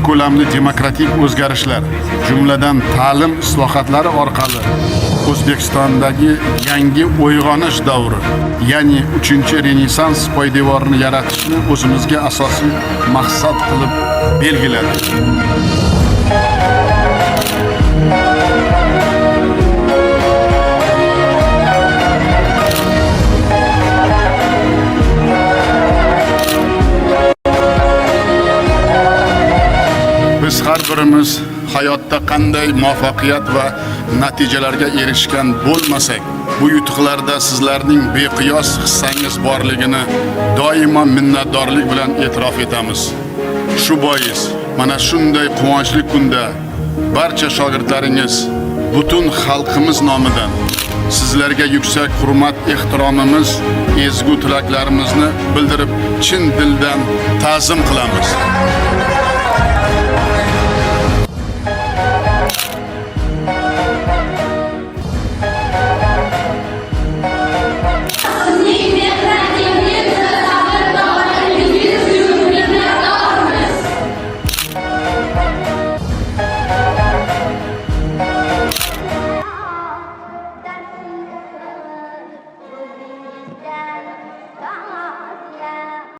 ko'lamli demokratik o'zgarishlar, jumladan ta'lim islohotlari orqali O'zbekistondagi yangi uyg'onish davri, ya'ni 3-renessans poydevorini yaratishni o'zimizga asosiy maqsad qilib belgiladik. Biz har birimiz hayotda qanday muvaffaqiyat va natijalarga erishgan bo'lmasak, bu yutuqlarda sizlarning beqiyos hissangiz borligini doimo minnatdorlik bilan e'tirof etamiz. Shu bois mana shunday quvonchli kunda barcha shogirdlaringiz, butun xalqimiz nomidan sizlarga yuksak hurmat, ehtiromimiz, ezgu tilaklarimizni bildirib, chin dildan ta'zim qilamiz.